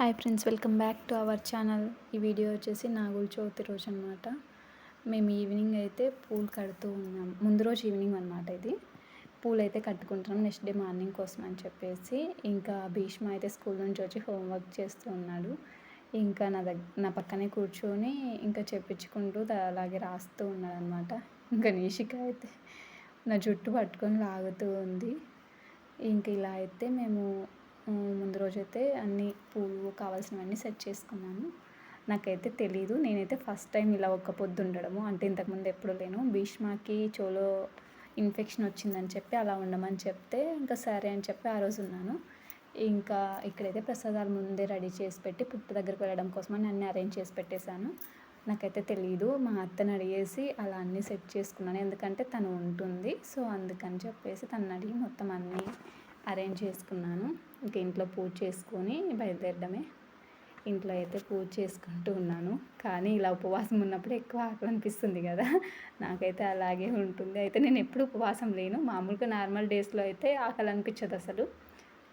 Hi friends, welcome back to our channel. ఈ video వచ్చేసి నాగుల చవితి రోజు అనమాట. మేము ఈవినింగ్ అయితే పూలు కడుతూ ఉన్నాం. ముందు రోజు ఈవినింగ్ అనమాట ఇది. పూలు అయితే కట్టుకుంటున్నాం నెక్స్ట్ డే మార్నింగ్ కోసం అని చెప్పేసి. ఇంకా భీష్మ అయితే స్కూల్ నుంచి వచ్చి హోంవర్క్ చేస్తూ ఉన్నాడు. ఇంకా నా పక్కనే కూర్చొని ఇంకా చెప్పించుకుంటూ అలాగే రాస్తూ ఉన్నాడు అనమాట. ఇంకా నిషిక అయితే నా జుట్టు పట్టుకొని లాగుతూ ఉంది. ఇంక ఇలా అయితే మేము ముందు రోజైతే అన్ని పూలు కావాల్సినవన్నీ సెట్ చేసుకున్నాను. నాకైతే తెలీదు. నేనైతే ఫస్ట్ టైం ఇలా ఒక్క పొద్దు ఉండడము. అంటే ఇంతకుముందు ఎప్పుడు లేను. భీష్మకి చెవులో ఇన్ఫెక్షన్ వచ్చిందని చెప్పి అలా ఉండమని చెప్తే ఇంకా సరే అని చెప్పి ఆ రోజు ఉన్నాను. ఇంకా ఇక్కడైతే ప్రసాదాలు ముందే రెడీ చేసి పెట్టి పుట్ట దగ్గరికి వెళ్ళడం కోసమని అన్నీ అరేంజ్ చేసి పెట్టేశాను. నాకైతే తెలీదు. మా అత్తని అడిగేసి అలా అన్నీ సెట్ చేసుకున్నాను. ఎందుకంటే తను ఉంటుంది. సో అందుకని చెప్పేసి తనని అడిగి మొత్తం అన్నీ అరేంజ్ చేసుకున్నాను. ఇంక ఇంట్లో పూజ చేసుకొని బయలుదేరడమే. ఇంట్లో అయితే పూజ చేసుకుంటూ ఉన్నాను. కానీ ఇలా ఉపవాసం ఉన్నప్పుడు ఎక్కువ ఆకలి అనిపిస్తుంది కదా, నాకైతే అలాగే ఉంటుంది. అయితే నేను ఎప్పుడు ఉపవాసం లేను. మామూలుగా నార్మల్ డేస్లో అయితే ఆకలి అనిపించదు అసలు.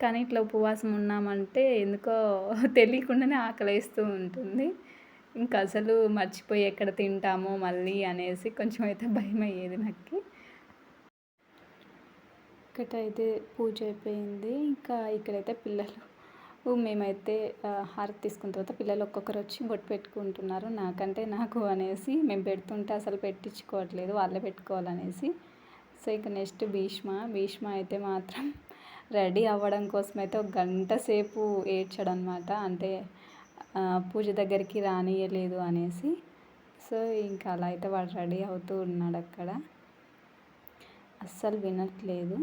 కానీ ఇట్లా ఉపవాసం ఉన్నామంటే ఎందుకో తెలియకుండానే ఆకలి వేస్తూ ఉంటుంది. ఇంకా అసలు మర్చిపోయి ఎక్కడ తింటామో మళ్ళీ అనేసి కొంచెం అయితే భయం అయ్యేది నాకు. ఇక్కడైతే పూజ అయిపోయింది. ఇంకా ఇక్కడైతే పిల్లలు మేమైతే హారతి తీసుకున్న తర్వాత పిల్లలు ఒక్కొక్కరు వచ్చి బొట్టు పెట్టుకుంటున్నారు. నాకు అనేసి మేము పెడుతుంటే అసలు పెట్టించుకోవట్లేదు, వాళ్ళే పెట్టుకోవాలనేసి. సో ఇక నెక్స్ట్ భీష్మ అయితే మాత్రం రెడీ అవ్వడం కోసం అయితే ఒక గంట సేపు ఏడ్చాడనమాట. అంటే పూజ దగ్గరికి రానియలేదు అనేసి. సో ఇంకా అలా అయితే వాడు రెడీ అవుతూ ఉన్నాడు. అక్కడ అస్సలు వినట్లేదు.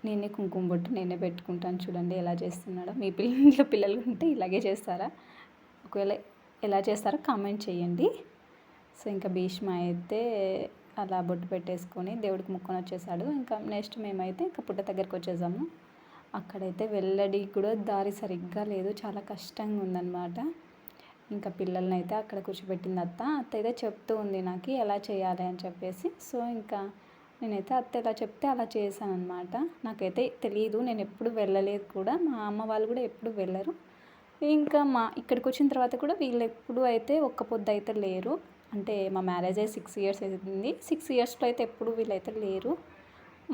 నేనే కుంకుమ బొట్టు నేనే పెట్టుకుంటాను, చూడండి ఎలా చేస్తున్నాడో. మీ ఇంట్లో పిల్లలు ఉంటే ఇలాగే చేస్తారా? ఒకవేళ ఎలా చేస్తారో కామెంట్ చేయండి. సో ఇంకా భీష్మ అయితే అలా బొట్టు పెట్టేసుకొని దేవుడికి ముక్కొని వచ్చేసాడు. ఇంకా నెక్స్ట్ మేమైతే ఇంకా పుట్ట దగ్గరికి వచ్చేసాము. అక్కడైతే వెళ్ళడి కూడా దారి సరిగ్గా లేదు, చాలా కష్టంగా ఉందన్నమాట. ఇంకా పిల్లల్ని అయితే అక్కడ కూర్చోబెట్టింది అత్త అయితే చెప్తూ ఉంది నాకు ఎలా చేయాలి అని చెప్పేసి. సో ఇంకా నేనైతే అత్త ఎలా చెప్తే అలా చేశాను అనమాట. నాకైతే తెలియదు, నేను ఎప్పుడు వెళ్ళలేదు కూడా, మా అమ్మ వాళ్ళు కూడా ఎప్పుడు వెళ్ళరు. ఇంకా ఇక్కడికి వచ్చిన తర్వాత కూడా వీళ్ళు ఎప్పుడు అయితే ఒక్క పొద్దు అయితే లేరు. అంటే మా మ్యారేజ్ అయ్యి 6 years అవుతుంది. 6 yearsలో అయితే ఎప్పుడు వీళ్ళైతే లేరు,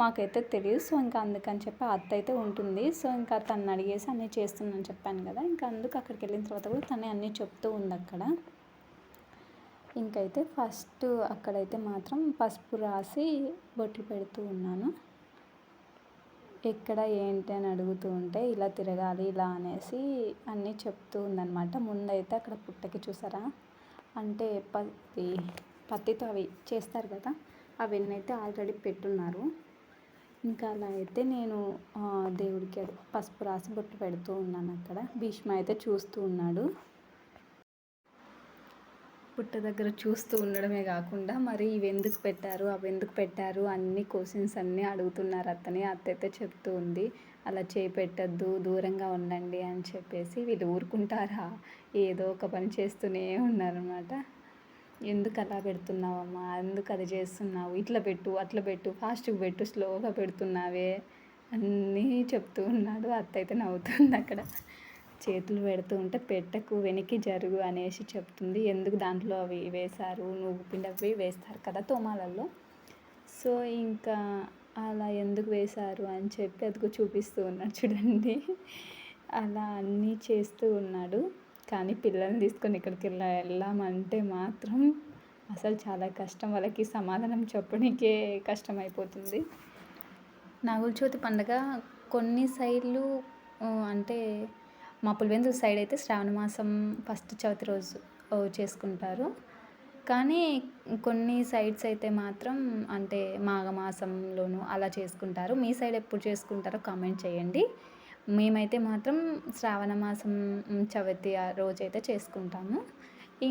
మాకైతే తెలియదు. సో ఇంకా అందుకని చెప్పి అత్త అయితే ఉంటుంది. సో ఇంకా తను అడిగేసి అన్నీ చేస్తుందని చెప్పాను కదా, ఇంకా అందుకు అక్కడికి వెళ్ళిన తర్వాత కూడా తనే అన్నీ చెప్తూ ఉంది అక్కడ. ఇంకైతే ఫస్ట్ అక్కడైతే మాత్రం పసుపు రాసి బొట్లు పెడుతూ ఉన్నాను. ఎక్కడ ఏంటి అని అడుగుతూ ఉంటే ఇలా తిరగాలి ఇలా అనేసి అన్నీ చెప్తూ ఉందన్నమాట. ముందైతే అక్కడ పుట్టకి చూసారా, అంటే పత్తితో అవి చేస్తారు కదా, అవన్నీ అయితే ఆల్రెడీ పెట్టున్నారు. ఇంకా అలా అయితే నేను దేవుడికి పసుపు రాసి బొట్టు పెడుతూ ఉన్నాను. అక్కడ భీష్మ అయితే చూస్తూ ఉన్నాడు. పుట్ట దగ్గర చూస్తూ ఉండడమే కాకుండా మరి ఇవి ఎందుకు పెట్టారు అవి ఎందుకు పెట్టారు అన్ని క్వశ్చన్స్ అన్నీ అడుగుతున్నారు అత్తని. అత్త అయితే చెప్తూ ఉంది అలా చేపెట్టద్దు, దూరంగా ఉండండి అని చెప్పేసి. వీళ్ళు ఊరుకుంటారా, ఏదో ఒక పని చేస్తూనే ఉన్నారనమాట. ఎందుకు అలా పెడుతున్నావమ్మా, ఎందుకు అది చేస్తున్నావు, ఇట్లా పెట్టు అట్లా పెట్టు, ఫాస్ట్గా పెట్టు, స్లోగా పెడుతున్నావే అన్నీ చెప్తూ ఉన్నాడు. అత్త అయితే నవ్వుతుంది అక్కడ. చేతులు పెడుతూ ఉంటే పెట్టకు, వెనక్కి జరుగు అనేసి చెప్తుంది. ఎందుకు దాంట్లో అవి వేశారు, నువ్వు పిండి అవి వేస్తారు కదా తోమాలలో, సో ఇంకా అలా ఎందుకు వేశారు అని చెప్పి అదిగో చూపిస్తూ ఉన్నాడు చూడండి. అలా అన్నీ చేస్తూ ఉన్నాడు. కానీ పిల్లల్ని తీసుకొని ఇక్కడికి వెళ్ళామంటే మాత్రం అసలు చాలా కష్టం. వాళ్ళకి సమాధానం చెప్పడానికే కష్టమైపోతుంది. నాగుల చవితి పండుగ కొన్ని సైడ్లు అంటే మా పులివెందుల సైడ్ అయితే శ్రావణ మాసం ఫస్ట్ చవితి రోజు చేసుకుంటారు. కానీ కొన్ని సైడ్స్ అయితే మాత్రం అంటే మాఘమాసంలోనూ అలా చేసుకుంటారు. మీ సైడ్ ఎప్పుడు చేసుకుంటారో కామెంట్ చేయండి. మేమైతే మాత్రం శ్రావణ మాసం చవితి ఆ రోజైతే చేసుకుంటాము.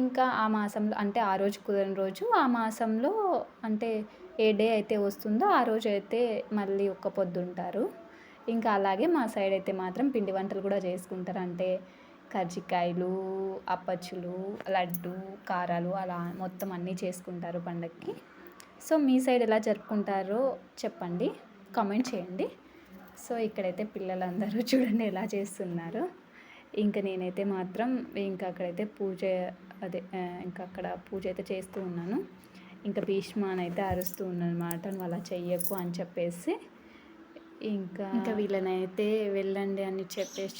ఇంకా ఆ మాసంలో అంటే ఆ రోజు కుదరని రోజు ఆ మాసంలో అంటే ఏ డే అయితే వస్తుందో ఆ రోజు అయితే మళ్ళీ ఒక్క పొద్దు ఉంటారు. ఇంకా అలాగే మా సైడ్ అయితే మాత్రం పిండి వంటలు కూడా చేసుకుంటారు. అంటే కజ్జికాయలు, అప్పచ్చులు, లడ్డు, కారాలు అలా మొత్తం అన్నీ చేసుకుంటారు పండగకి. సో మీ సైడ్ ఎలా జరుపుకుంటారో చెప్పండి, కామెంట్ చేయండి. సో ఇక్కడైతే పిల్లలందరూ చూడండి ఎలా చేస్తున్నారు. ఇంకా నేనైతే మాత్రం ఇంకా అక్కడైతే పూజ అదే ఇంకా అక్కడ పూజ అయితే చేస్తూ ఉన్నాను. ఇంకా భీష్మ అని అయితే అరుస్తూ ఉన్నాను అనమాట, నువ్వు అలా చెయ్యకు అని చెప్పేసి. ఇంకా వీళ్ళనైతే వెళ్ళండి అని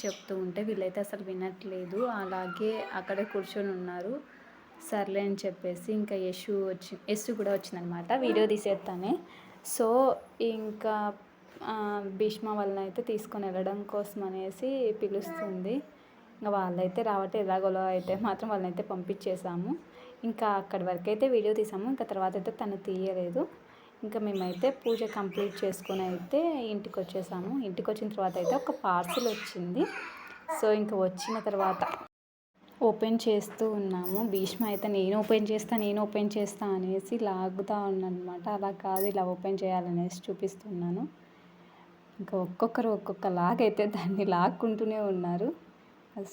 చెప్తూ ఉంటే వీళ్ళైతే అసలు వినట్లేదు, అలాగే అక్కడే కూర్చొని ఉన్నారు. సర్లే అని చెప్పేసి ఇంకా యశు కూడా వచ్చిందనమాట, వీడియో తీసేస్తానే. సో ఇంకా భీష్మ వాళ్ళని అయితే తీసుకొని వెళ్ళడం కోసం అనేసి పిలుస్తుంది. ఇంకా వాళ్ళైతే రావట్లేదు, ఎలాగోలా అయితే మాత్రం వాళ్ళనైతే పంపించేసాము. ఇంకా అక్కడి వరకు అయితే వీడియో తీసాము, ఇంకా తర్వాత అయితే తను తీయలేదు. ఇంకా మేమైతే పూజ కంప్లీట్ చేసుకొని అయితే ఇంటికి వచ్చేసాము. ఇంటికి వచ్చిన తర్వాత అయితే ఒక పార్సిల్ వచ్చింది. సో ఇంకా వచ్చిన తర్వాత ఓపెన్ చేస్తూ ఉన్నాము. భీష్మ అయితే నేను ఓపెన్ చేస్తా అనేసి లాగుతూ ఉన్నానమాట. అలా కాదు, ఇలా ఓపెన్ చేయాలనేసి చూపిస్తున్నాను. ఇంకా ఒక్కొక్కరు ఒక్కొక్కలాగైతే దాన్ని లాక్కుంటూనే ఉన్నారు.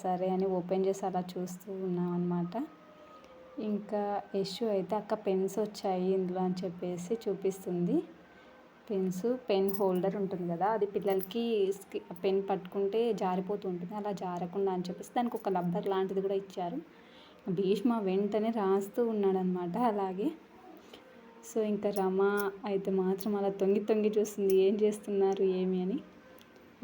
సరే అని ఓపెన్ చేసి అలా చూస్తూ ఉన్నాం అనమాట. ఇంకా యశు అయితే అక్క పెన్స్ వచ్చాయి ఇందులో అని చెప్పేసి చూపిస్తుంది. పెన్ హోల్డర్ ఉంటుంది కదా, అది పిల్లలకి పెన్ పట్టుకుంటే జారిపోతూ ఉంటుంది, అలా జారకుండా అని చెప్పేసి దానికి ఒక రబ్బర్ లాంటిది కూడా ఇచ్చారు. భీష్మ వెంటనే రాస్తూ ఉన్నాడనమాట అలాగే. సో ఇంకా రమ అయితే మాత్రం అలా తొంగి చూస్తుంది, ఏం చేస్తున్నారు ఏమి అని.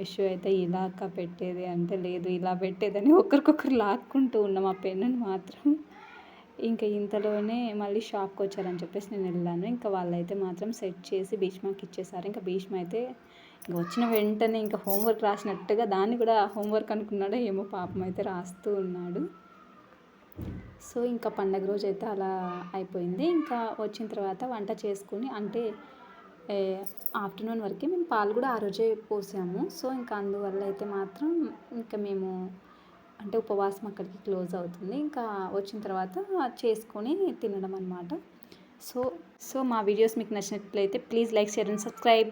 యశు అయితే ఇలా అక్క పెట్టేది అంటే, లేదు ఇలా పెట్టేదని ఒకరికొకరు లాక్కుంటూ ఉన్నాం ఆ పెన్నుని మాత్రం. ఇంకా ఇంతలోనే మళ్ళీ షాప్కి వచ్చారని చెప్పేసి నేను వెళ్ళాను. ఇంకా వాళ్ళైతే మాత్రం సెట్ చేసి భీష్మకి ఇచ్చేసారు. ఇంకా భీష్మ అయితే ఇంకా వచ్చిన వెంటనే ఇంకా హోంవర్క్ రాసినట్టుగా దాన్ని కూడా హోంవర్క్ అనుకున్నాడో ఏమో, పాపం అయితే రాస్తూ ఉన్నాడు. సో ఇంకా పండగ రోజు అయితే అలా అయిపోయింది. ఇంకా వచ్చిన తర్వాత వంట చేసుకుని, అంటే ఆఫ్టర్నూన్ వరకు మేము పాలు కూడా ఆ రోజే పోసాము. సో ఇంకా అందువల్ల అయితే మాత్రం ఇంకా మేము అంటే ఉపవాసం అక్కడికి క్లోజ్ అవుతుంది. ఇంకా వచ్చిన తర్వాత చేసుకొని తినడం అనమాట. సో మా వీడియోస్ మీకు నచ్చినట్లయితే please like, share and subscribe.